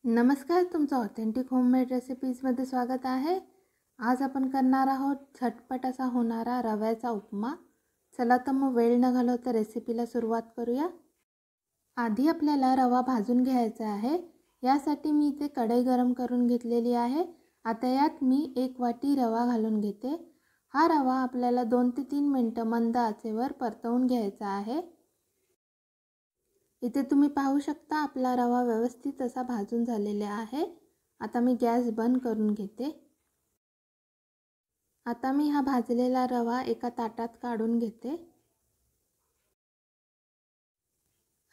नमस्कार, तुमचं authentic homemade रेसिपीजमध्ये स्वागत आहे। आज आपण करणार आहोत झटपट असा होणारा रव्याचा उपमा। चला तर मग वेळ न घालवता रेसिपीला सुरुवात करूया। आधी आपल्याला रवा भाजून घ्यायचा आहे। यासाठी मी इथे कढई गरम करून घेतलेली आहे। आता यात मी 1 वाटी रवा घालून घेते। हा रवा आपल्याला 2 ते 3 मिनिटं मंद आचेवर परतवून घ्यायचा आहे। इथे तुम्ही पाहू शकता आपला रवा व्यवस्थित असा भाजून झालेला आहे। आता मी गॅस बंद करून घेते। आता मी हा भाजलेला रवा एका ताटात काढून घेते।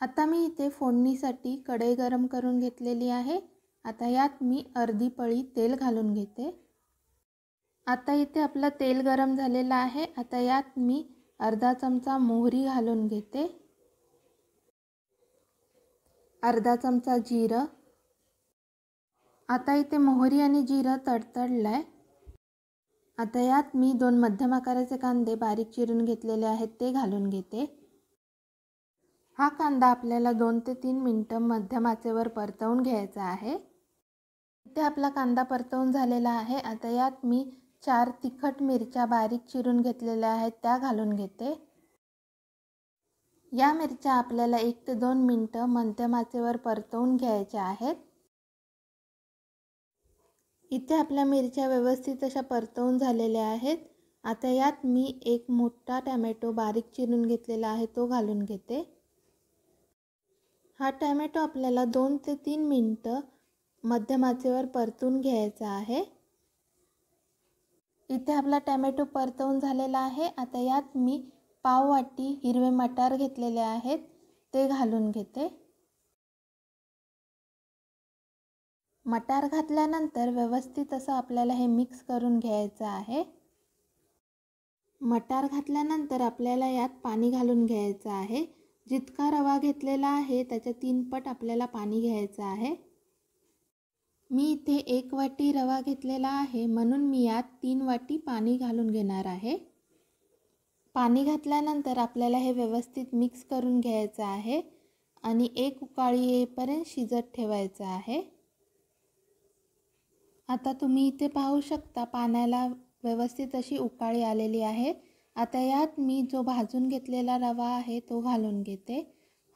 आता मी इथे फोडणीसाठी कढई गरम करून घेतलेली आहे। आता यात मी अर्धी पळी तेल घालून घेते। आता इथे आपलं तेल गरम झालेलं आहे। आता यात मी अर्धा चमचा मोहरी घालून घेते, अर्धा चमचा जिरं। आता इथे मोहरी आणि जिरं तडतडलंय। आता यात मी 2 मध्यम आकाराचे कांदे बारीक चिरून घेतलेले आहेत ते घालून घेते। हा कांदा आपल्याला 2 ते 3 मिनिटं मध्यम आचेवर परतवून घ्यायचा आहे। इथे आपला कांदा परतवून झालेला आहे। आता यात मी 4 तिखट मिरच्या बारीक चिरून घेतलेल्या आहेत त्या घालून घेते। या मिरच्या आपल्याला 1 ते 2 मिनिटं मध्यम आचेवर परतवून घ्यायच्या आहेत। इथे आपल्या मिरच्या व्यवस्थित अशा परतवून झालेल्या आहेत। आता यात मी 1 मोठा टोमॅटो बारीक चिरून घेतलेला आहे तो घालून घेते। हा टोमॅटो आपल्याला 2 ते 3 मिनिटं मध्यम आचेवर परतून घ्यायचा आहे। इथे आपला टोमॅटो परतवून झालेला आहे। आता यात मी पाव वाटी हिरवे मटार घेतलेले आहेत ते घालून घेते। मटार घातल्यानंतर व्यवस्थित असं आपल्याला हे मिक्स करून घ्यायचं आहे। मटार घातल्यानंतर आपल्याला यात पाणी घालून घ्यायचं आहे। जितका रवा घेतलेला आहे त्याच्या 3 पट आपल्याला पाणी घ्यायचं आहे। मी इथे 1 वाटी रवा घेतलेला आहे म्हणून मी यात 3 वाटी पाणी घालून घेणार आहे। पाणी घातल्यानंतर आपल्याला हे व्यवस्थित मिक्स करून घ्यायचं आहे आणि 1 उकळी येईपर्यंत शिजत ठेवायचं आहे। आता तुम्ही इथे पाहू शकता पाण्याला व्यवस्थित अशी उकळी आलेली आहे। आता यात मी जो भाजून घेतलेला रवा आहे तो घालून घेते।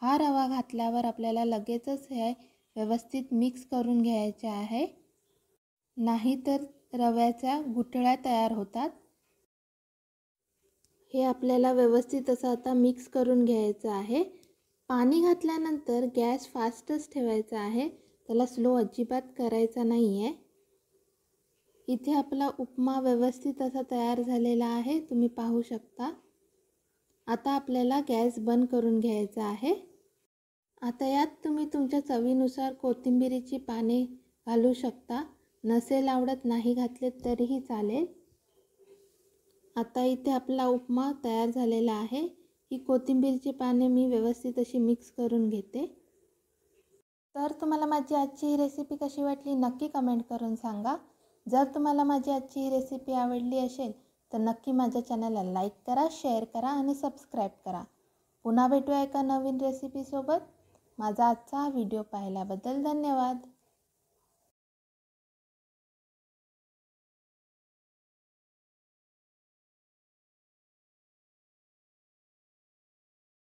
हा रवा घातल्यावर आपल्याला लगेचच हे व्यवस्थित मिक्स करून घ्यायचे आहे, नाहीतर रव्याच्या गुठळ्या तयार होतात। हे आपल्याला व्यवस्थित असं आता मिक्स करून घ्यायचं आहे। पाणी घातल्यानंतर गॅस फास्टच ठेवायचा आहे, त्याला स्लो अजिबात करायचा नाही आहे। इथे आपला उपमा व्यवस्थित असा तयार झालेला आहे, तुम्ही पाहू शकता। आता आपल्याला गॅस बंद करून घ्यायचा आहे। आता यात तुम्ही तुमच्या चवीनुसार कोथिंबीरीची पाने घालू शकता, नसेल आवडत नाही घातले तरीही चालेल। आता इथे आपला उपमा तयार झालेला आहे। ही कोथिंबीरची पाने मी व्यवस्थित अशी मिक्स करून घेते। तर तुम्हाला माझी आजची ही रेसिपी कशी वाटली नक्की कमेंट करून सांगा। जर तुम्हाला माझी आजची ही रेसिपी आवडली असेल तर नक्की माझ्या चॅनलला लाईक करा, शेअर करा आणि सबस्क्राईब करा। पुन्हा भेटूया एका नवीन रेसिपीसोबत। माझा आजचा हा व्हिडिओ पाहिल्याबद्दल धन्यवाद।